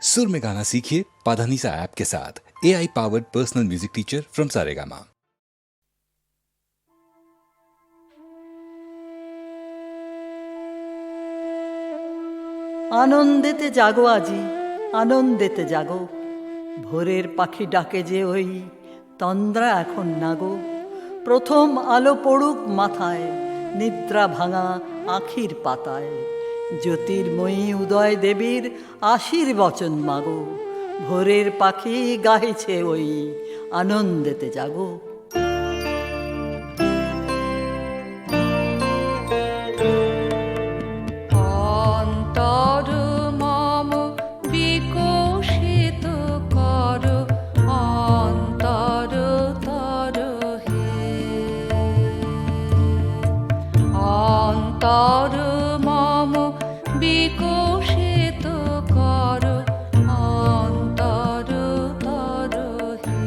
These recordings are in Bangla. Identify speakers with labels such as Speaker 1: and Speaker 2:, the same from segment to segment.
Speaker 1: सुर में गाना सीखिए पाधानीसा ऐप के साथ। AI powered personal music teacher from Saregama.
Speaker 2: আনন্দেতে জাগো আজি, আনন্দেতে জাগো, ভোরের পাখি ডাকে যে ওই তন্দ্রা এখন নাগো। প্রথম আলো পড়ুক মাথায়, নিদ্রা ভাঙা আখির পাতায়, জ্যোতির্ময়ী উদয় দেবীর আশীর্বচন মাগো। ভোরের পাখি গাইছে ওই আনন্দেতে জাগো।
Speaker 3: অন্তর মম বিকশিত কর, অন্তর তর হে।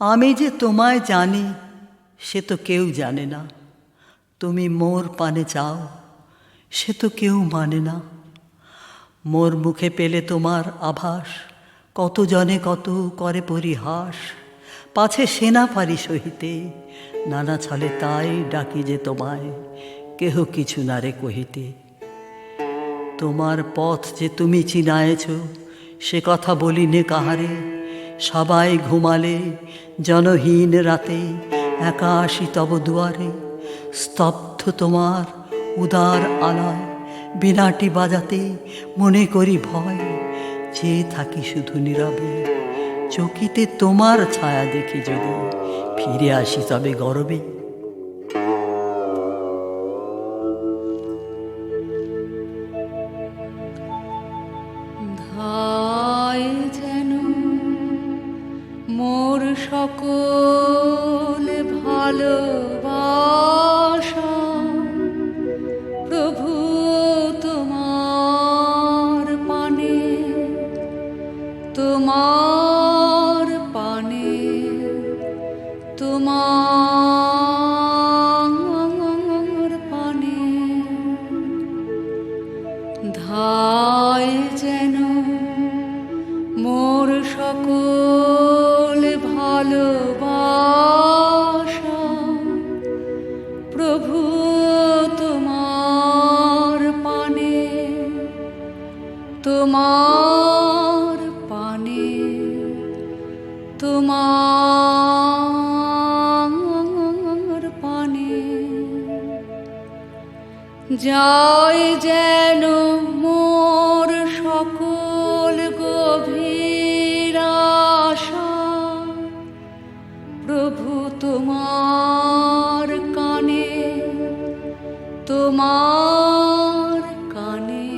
Speaker 2: আমি যে তোমায় জানি সে তো কেউ জানে না, তুমি মোর পানে চাও সে তো কেউ মানে না। মোর মুখে পেলে তোমার আভাস, কত জনে কত করে পরিহাস, পাছে সেনা পারি সহিতে, নানা ছলে তাই ডাকি যে তোমায়, কেহ কিছু না রে কহিতে। তোমার পথ যে তুমি চিনায়েছ সে কথা বলি নে কাহারে, সবাই ঘুমালে জনহীন রাতে একা আসি তব দুয়ারে। স্তব্ধ তোমার উদার আলয়, বিনাটি বাজাতে মনে করি ভয়, চেয়ে থাকি শুধু নীরবে, চকিতে তোমার ছায়া দেখি যদি ফিরে আসি তবে গরবে।
Speaker 3: ধায় যেন মোর সকল ভালোবাসা, প্রভু তোমার পানে, তোমার পানে, তোমার পানে। ধায় যেন মোর সকল ভালোবাসা, প্রভু তোমার পানে, তোমার পানে, তোমার পানে। যায় যেন মোর সকল গভীর আশা, প্রভু তোমার কানে, তোমার কানে,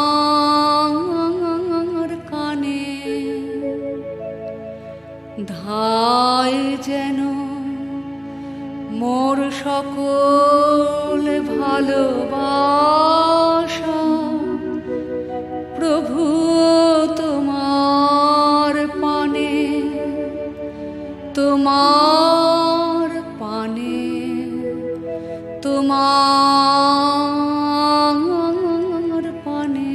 Speaker 3: তোমার কানে। ধায় যেন মোর সকল ভালোবাসা, প্রভু তোমার পানে, তোমার পানে, তোমার পানে।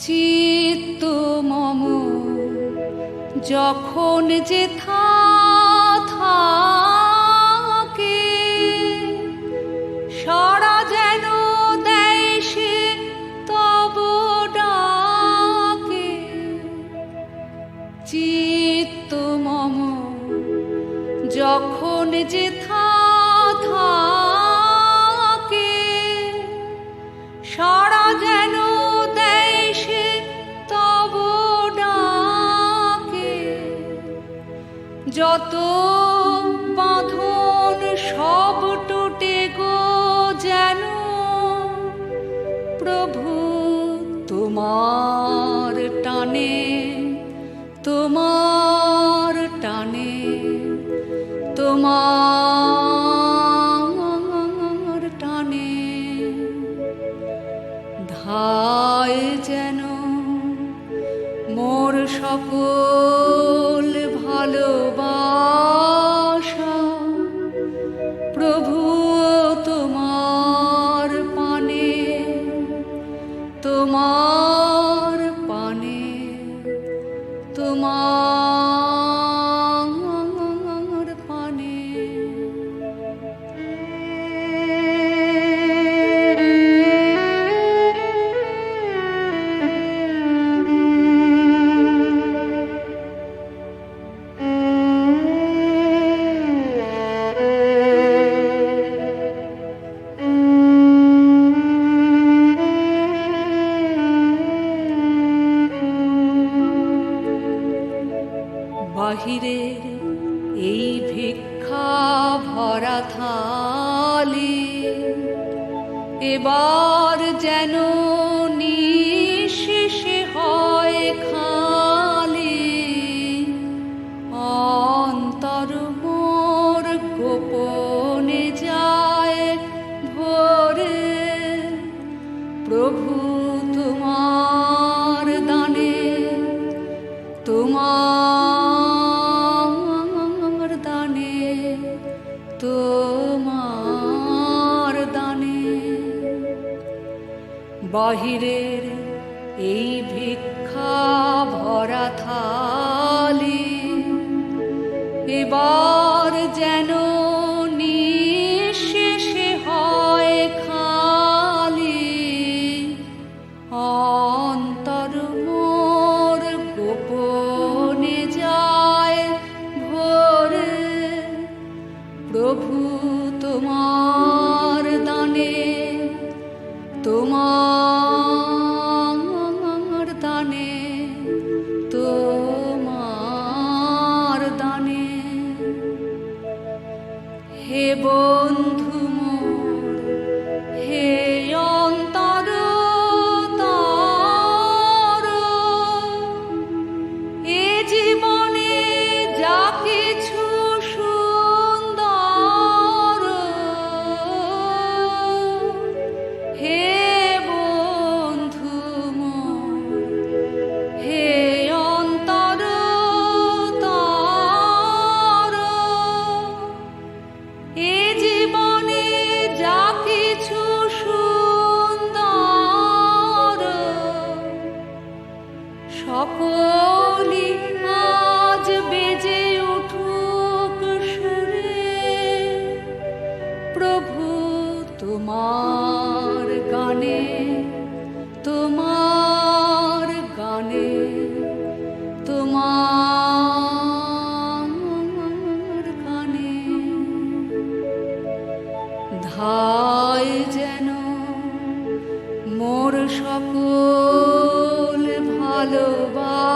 Speaker 3: চিত্ত মম যখন যেথা থাকে, সারা যেন দেয় সে তব ডাকে। চিত্ত মম যখন যেথা থাকে, সারা যেন দেয় সে তব ডাকে। যত বাঁধন সব টুটে গো যেন, প্রভু তোমার টানে, তোমার টানে, তোমার টানে। ধায় যেন মোর সকল ভালোবাসা, প্রভু তোমার পানে, তোমার পানে, তোমার পানে। এবার যেন নিঃশেষে হয় খালি, অন্তর মোর গোপনে যায় ভরে। প্রভু তোমার দানে, তোমার দানে, তোমার দানে, বাহিরের এই ভিক্ষা ভরা থালি এবার যেন নিঃশেষে হয় খালি, অন্তর মোর গোপনে যায় ভরে। প্রভু তোমার দানে, তোমার দানে, তোমার দানে, হে বন্ধু মোর, হে অন্তর তর, এ জীবনে যা কিছু সুন্দর, হে বন্ধু মোর, হে অন্তর তর, এ জীবনে যা কিছু সুন্দর, সকলি আজ বেজে উঠুক সুরে। প্রভু তোমার গানে, তোমার গানে, তোমার গানে, ধায় যেন মোর সকল ভালোবাসা।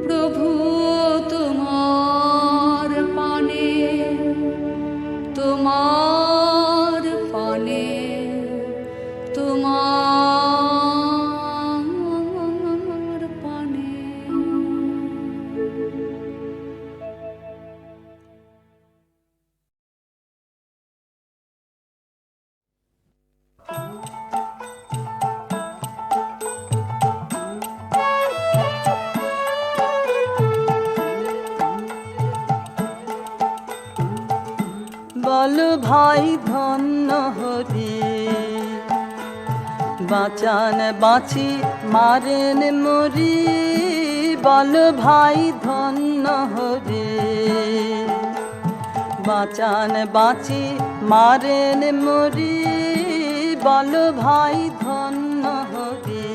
Speaker 3: প্রভু তোমার পানে, তোমার পানে, তোমার পানে।
Speaker 2: বল ভাই ধন্য হরি, বাঁচান বাঁচি মারেন মরি। বল ভাই ধন্য হরি, বাঁচান বাঁচি মারেন মরি। বল ভাই ধন্য হরি,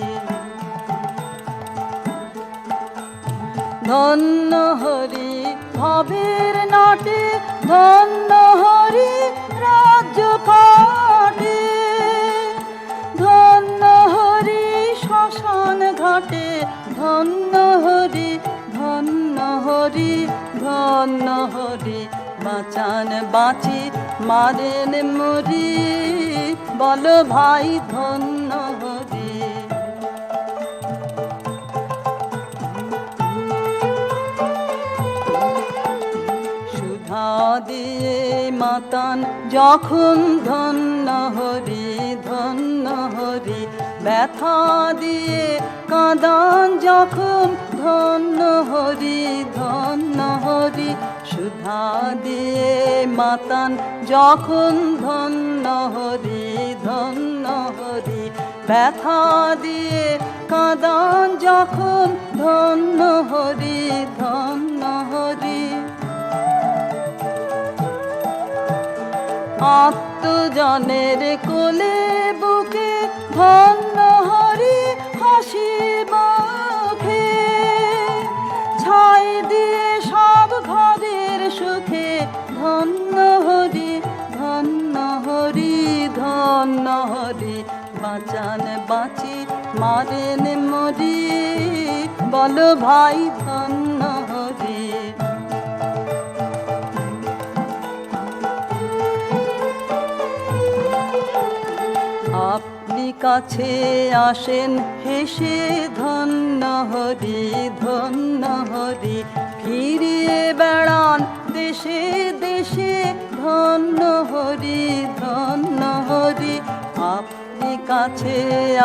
Speaker 2: ধন্য হরি ভবের নাটে, ধন্য হরি রাজ্য পাটে, ধন্য হরি শ্মশান ঘাটে। ধন্য হরি, ধন্য হরি, ধন্য হরি, বাঁচান বাঁচি মারেন মরি। বল ভাই ধন্য হরি। সুধা দিয়ে মাতান যখন ধন্য হরি, ধন্য হরি, ব্যথা দিয়ে কাঁদান যখন ধন্য হরি, ধন্য হরি। সুধা দিয়ে মাতান যখন ধন্য হরি, ধন্য হরি, ব্যথা দিয়ে কাঁদান যখন ধন্য হরি, ধন্য হরি। আত্মজনের কোলে বুকে ধন্য হরি হাসি মুখে, ছাই দিয়ে সব ঘরের সুখে। ধন্য হরি, ধন্য হরি, ধন্য হরি, বাঁচান বাঁচি মারেন মরি। বল ভাই ধন্য হরি। কাছে আসেন হেসে ধন্য হরি ধন্য হরি, ফিরিয়ে বেড়ান দেশে দেশে ধন্য হরি ধন্য হরি। আপনি কাছে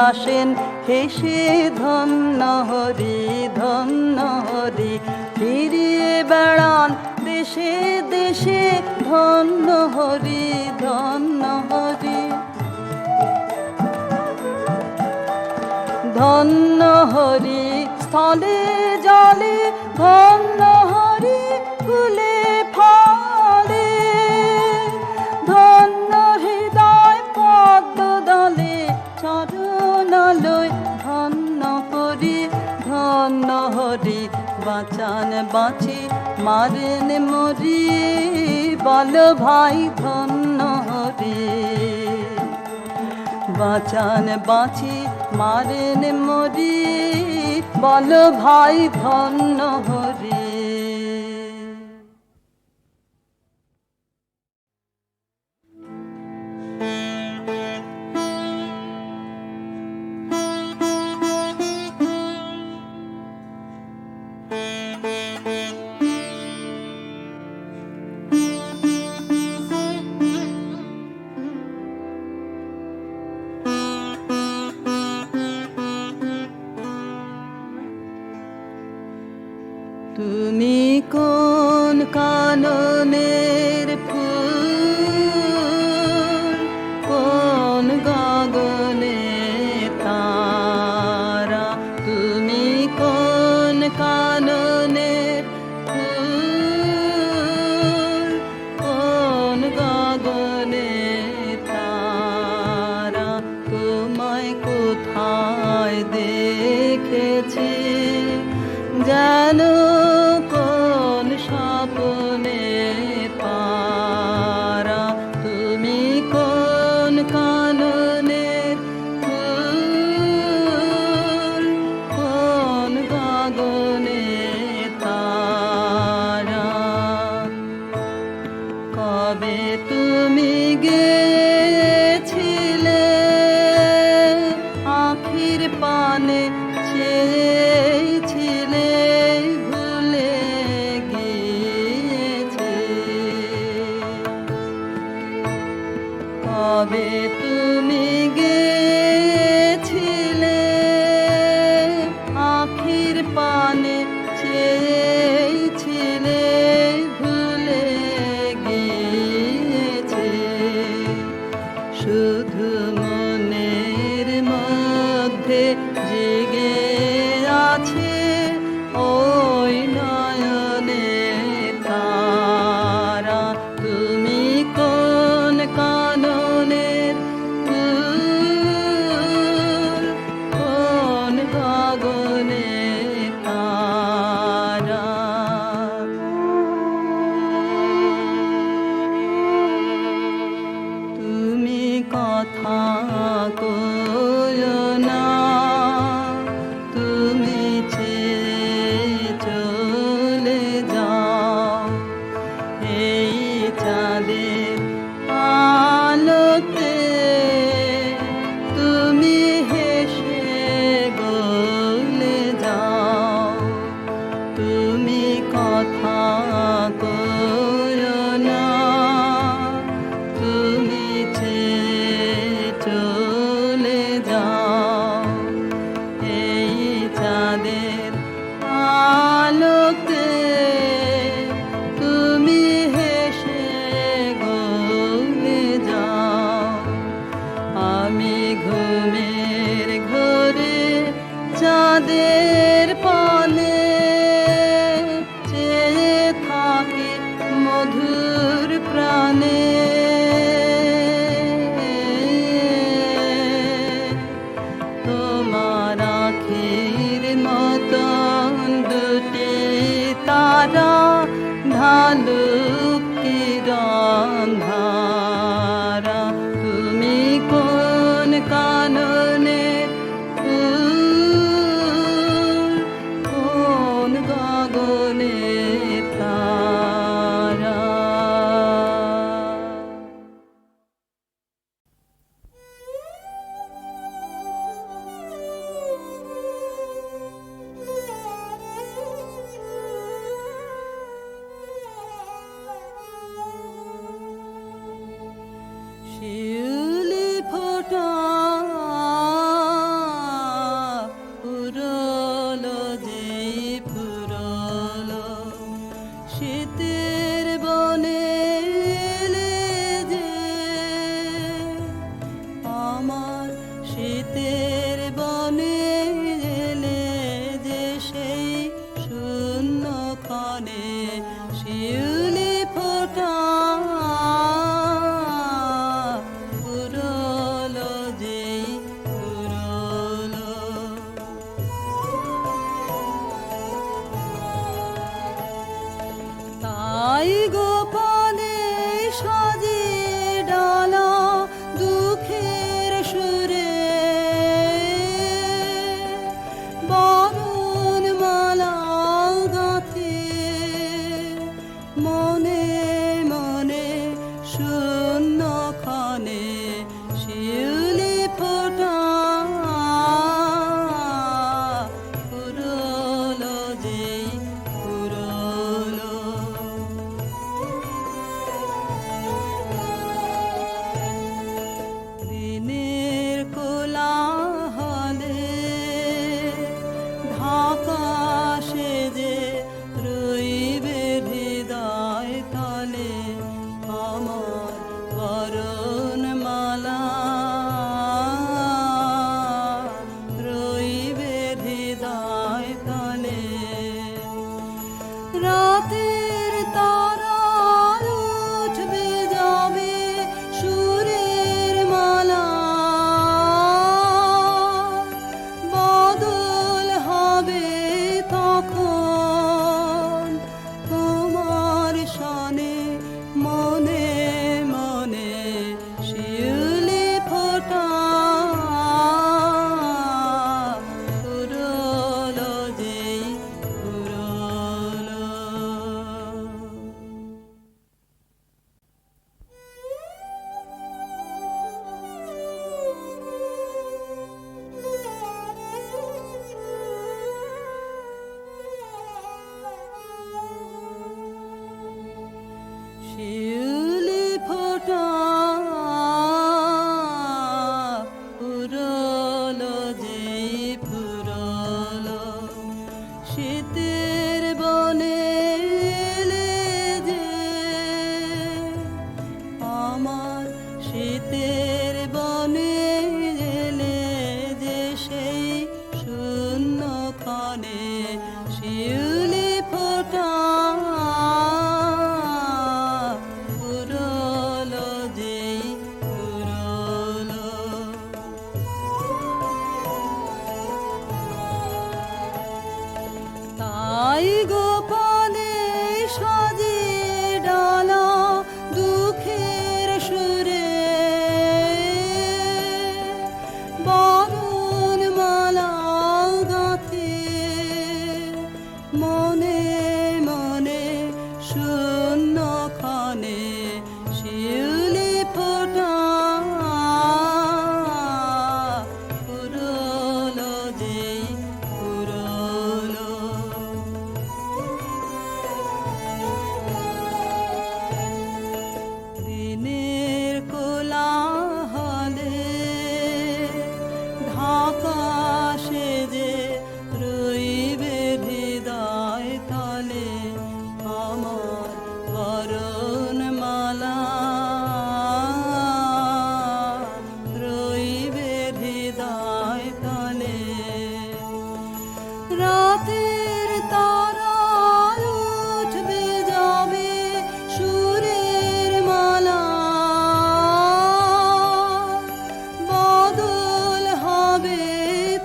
Speaker 2: আসেন হেসে ধন্য হরি ধন্য হরি, ফিরিয়ে বেড়ান দেশে দেশে ধন্য হরি ধন্য হরি। ধন্য হরি স্থলে জলে, ধন্য হরি ফুলে ফলে, ধন্য হৃদয় পদ্ম দলে চরণালয় ধন্য করি ধন্য হরি। বাঁচান বাঁচি মারেন মরি, বল ভাই ধন্য হরি। বাঁচান বাঁচি মারেন মরি, বল ভাই ধন্য হরি। তুমি কোন কাননের ফুল, কোন গগনে তারা, তুমি কোন কাননের ফুল, কোন গগনে তারা, তোমায় কোথায় দেখেছি যেন কোন স্বপ্নে পারা, তুমি কোন কাননের ফুল, কোন গগনে তারা। কবে তুমি গেছিলে আখির পানে চেয়েছিলে, ভুলে গিয়েছে। কবে তুমি গেছিলে আখির পানে চেয়েছিলে, ভুলে গিয়েছে। শুধু মনের মধ্যে জেগে আছে ওই নয়নে তারা, তুমি কোন কাননের ফুল, কোন গগনে তারা। তুমি কথা কয়ো না, তুমি ছেড়ে চলে যাও, এই চাঁদের আলোতে তুমি হেসে গলে যাও। তুমি কথা কয়ো না, তুমি ছেড়ে চলে যাও, এই চাঁদের আলোতে তুমি হেসে গলে শিউলি ফোটা পুরলো যেই পুরলো শীতের বনে এলে যে আমার শীতের বনে এলে যে সেই শূন্য ক্ষণে শিউলি ফোটা পুরলো যেই পুরলো তাই গোপনে সাজিয়ে ডালা দুঃখের সুরে বরণ মালা গাঁথে মনে মনে শূন্য ক্ষণে শিউলি ফোটা পুরলো যেই পুরলো দিনের কোলাহলে ঢাকা সেজে রইবে হৃদয় তলে আমার বরণমালা রইবে হৃদয় তলে রাতের তারা উঠবে যাবে সুরের মালা বদল হবে তখন তোমার সনে মনে মনে শিউলি ফোটা পুরলো যেই পুরলো শিউলি ফোটা পুরলো যেই পুরলো শীতের বনে এলে যে আমার শীতের বনে এলে যে সেই শূন্য ক্ষণে শিউলি ফোটা পুরলো যেই পুরলো তাই গোপনে সাজিয়ে ডালা দুঃখের সুরে বরণ মালা গাঁথে মনে মনে শূন্য ক্ষণে শিউলি ফোটা পুরলো যেই পুরলো দিনের কোলাহলে ঢাকা সেজে রইবে হৃদয় তলে আমার বরণমালা রইবে হৃদয় তলে রাতের তারা উঠবে যাবে সুরের মালা বদল হবে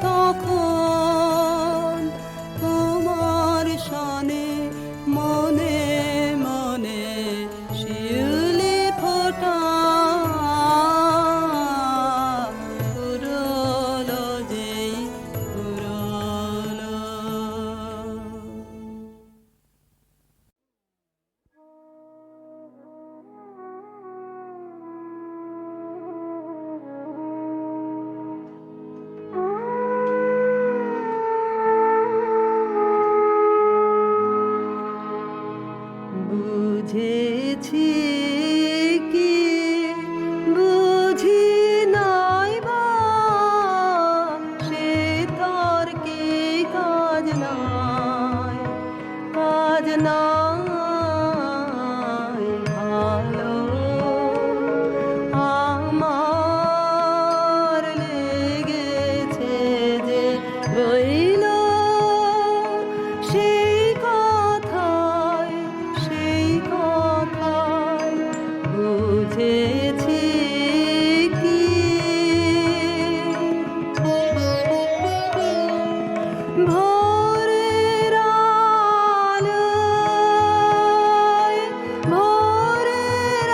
Speaker 2: তখন তোমার সনে মনে মনে শিউলি ফোটা পুরলো যেই পুরলো বুঝেছি কি বুঝেছি কি ভোরের আলোয় ভোরের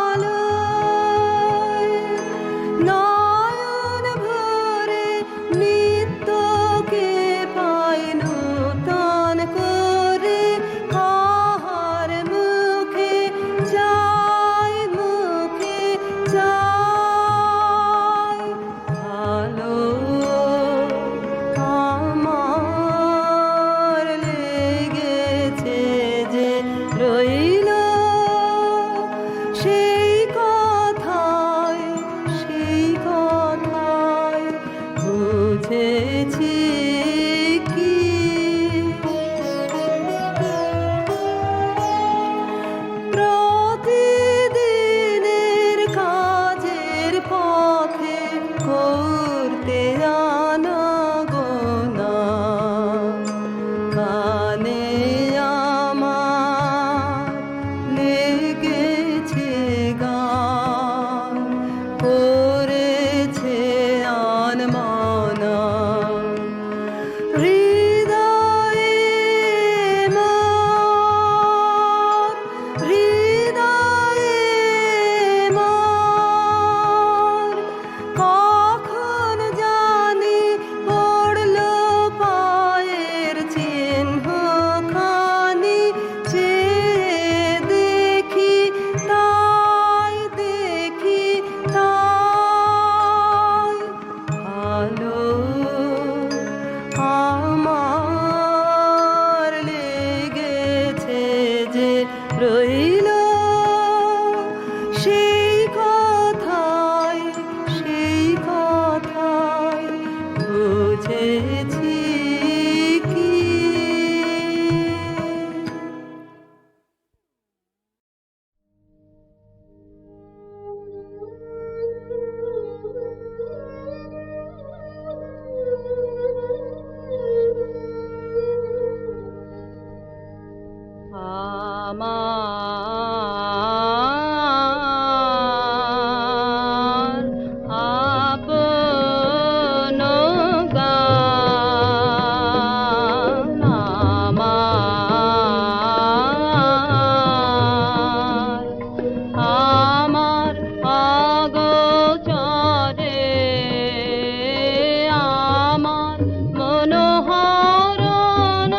Speaker 2: আলোয় নয়ন ভরে নিত্যকে পাই নূতন করে কাহার মুখে যাই ভালো আমার লেগেছে যে রইল সেই কথায় বুঝেছি কি প্রতিদিনের কাজের পথে করতে আনাগোনা গানে আমার লেগেছে গান করেছে আনমনা হৃদয়ে মোর কখন জানি পড়ল পায়ের চিহ্ন খানি চেয়ে দেখি তাই ভালো আমার লেগেছে যে রইল সেই কথায় বুঝেছি কি আমার আপন গান আমার অগোচরে আমার মনোহরণ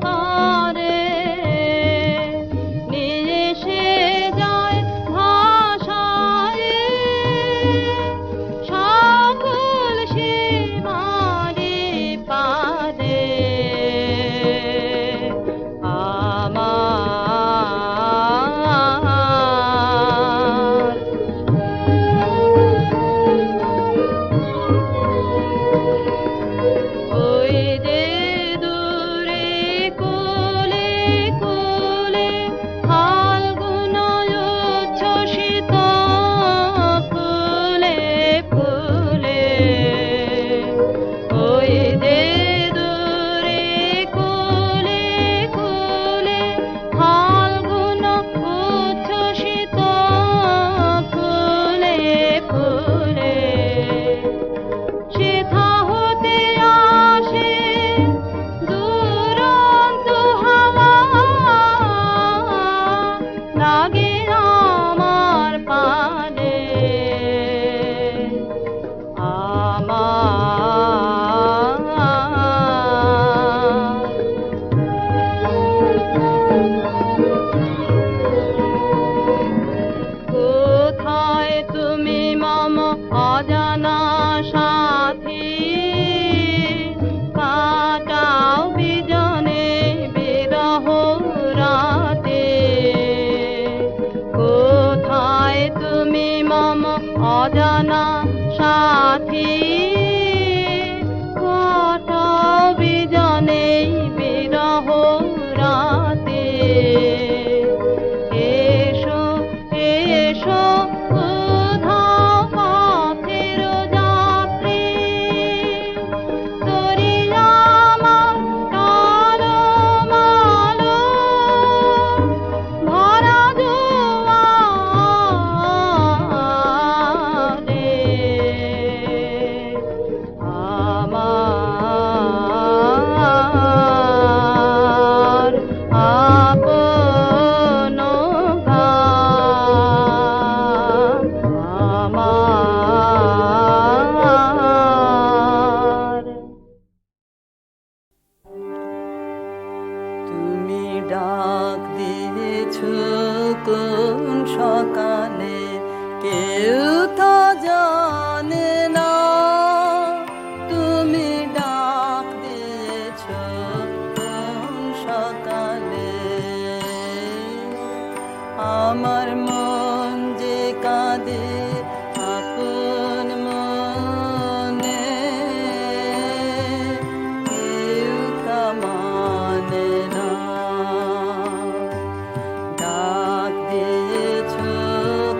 Speaker 2: করে নিয়ে সে যায় ভাষায় সকল সীমারে পারে আমার ওই যে দূরে কোলে কোলে ফাল্গুন উচ্ছ্বসিত ফুলে ফুলে ওই যে দূরে কোলে কোলে ফাল্গুন উচ্ছ্বসিত ফুলে ফুলে সেথা হতে আসে দুরন্ত হাওয়া লাগে আমার পানে কোথায় তুমি মম অজানা সাথী কাটাও বিজনে বিরহ রাতে কোথায় তুমি মম অজানা সাথী কাটাও বিজনে বিরহ রাতে এসো এসো উধাও পথের যাত্রী তরিয়া কোন সকালে কেউ তো জানে না তুমি ডাক দিয়েছ কোন সকালে আমার মন যে কাঁদে আপন মনে কেউ তা মানে না ডাক দিয়েছ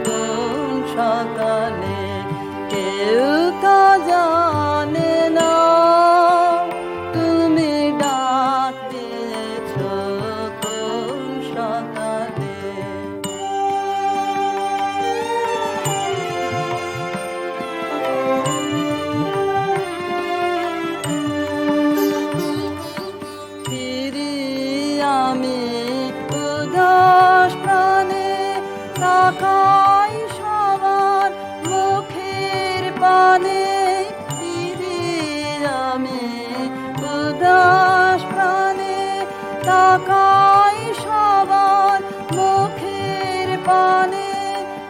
Speaker 2: কোন সকালে কেউ তা জানে না তুমি ডাক দিয়েছ কোন সকালে ফিরি আমি উদাস প্রাণে তাকাই সবার মুখের পানে ফিরি আমি উদাস প্রাণে তাকাই সবার মুখের পানে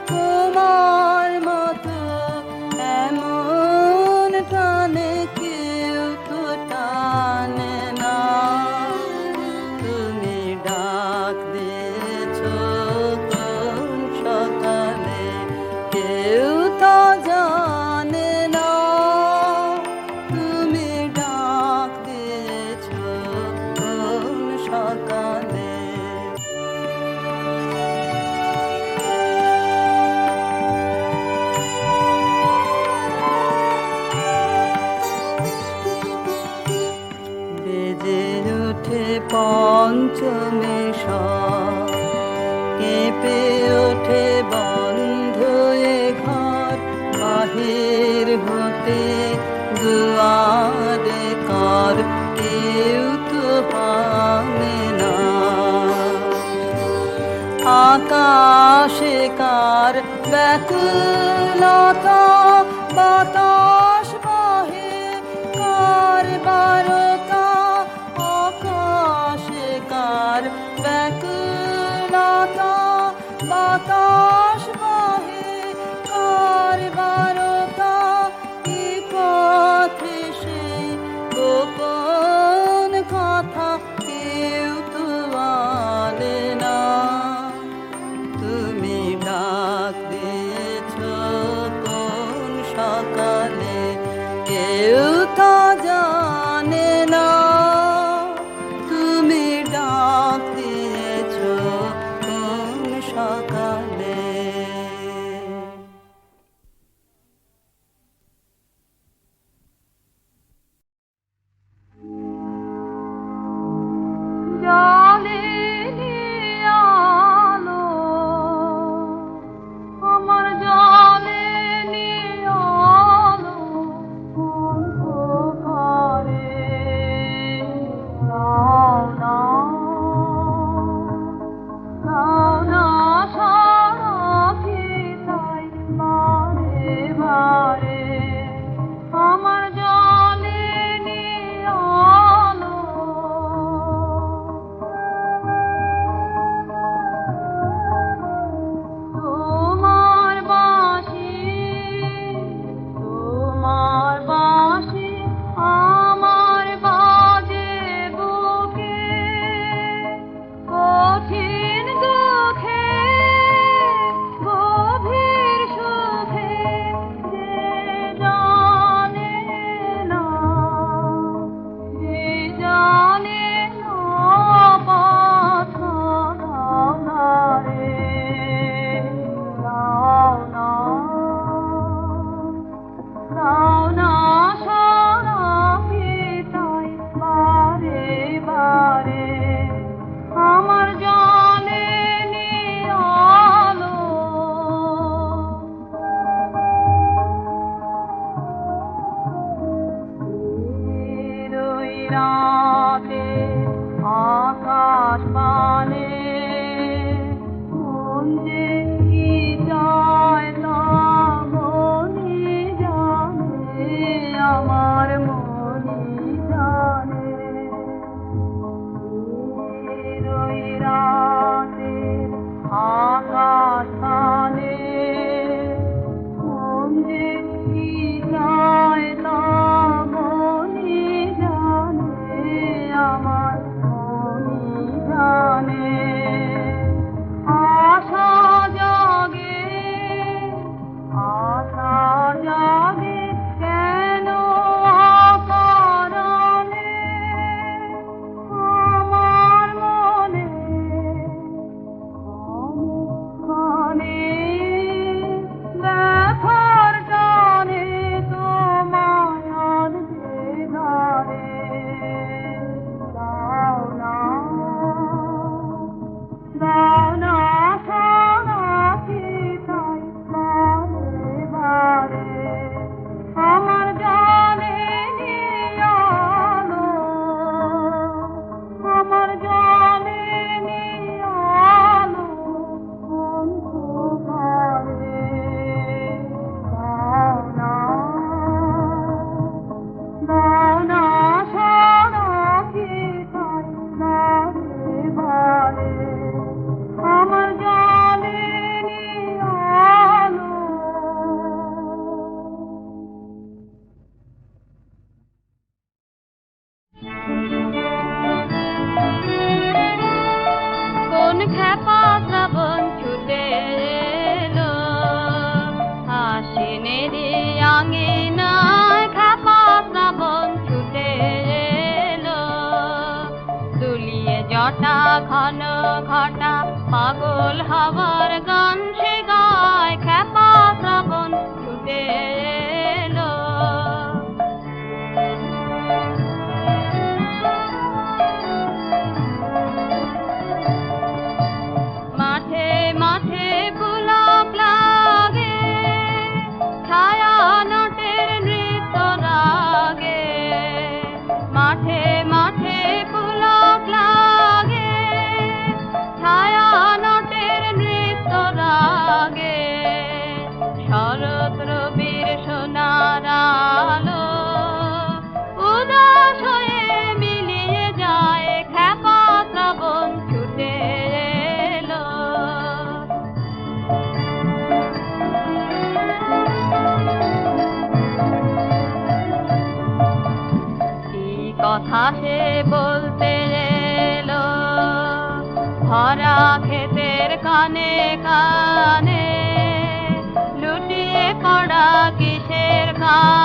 Speaker 2: তোমার মতো এমন টানে কেউ তো টানে না তুমি ডাক দিয়েছ কোন সকালে কেউ তো জানে না তুমি ডাক দিয়েছ কোন সকালে বেজে ওঠে পঞ্চমে কেঁপে ওঠে বন্ধ এ ঘর বাহির হতে দুয়ারে কর কেউ তো পাবে না আকাশে কার ব্যাকুলতা বাতাস বহে কার বারতা আকাশে কার ব্যাকুলতা বাতাস বহে কার বারতা কি পথে সে গোপন কথা কেউ তো আনে না তুমি ডাক দিয়েছ কোন সকালে কেউ তো জানে না তুমি ডাক দিয়েছ কোন সকালে
Speaker 3: জলেরই আলো আমার জলেরই আলো অন্ধকারে দাও না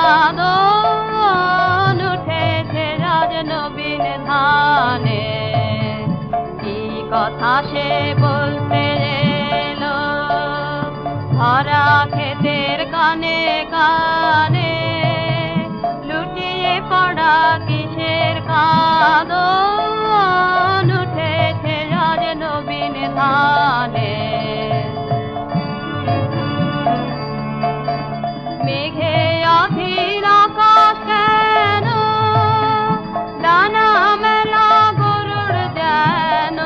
Speaker 4: কাঁদন উঠেছে রাজ নবীন ধানে কি কথা সে বলতে এলো ভরা ক্ষেতের কানে কানে লুটিয়ে পড়া কিসের কাঁদন উঠেছে রাজ নবীন ধানে মেঘে অধীর আকাশ কেন ডানা মেলা গরুড় যেন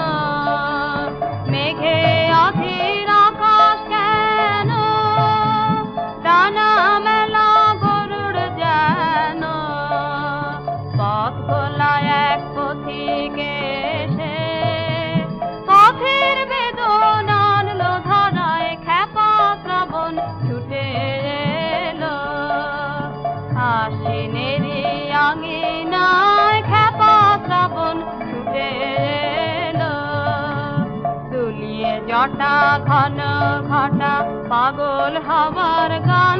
Speaker 4: মেঘে অধীর আকাশ কেন ডানা মেলা গরুড় যেন পথ ভোলা এক পথিকে এসে পথের বেদনা আনলো ধরায় খেপা শ্রাবণ ছুটে এলো আশ্বিনেরই আঙিনায় খেপা শ্রাবণ ছুটে এলো দুলিয়ে জটা ঘন ঘটা পাগল হবার গান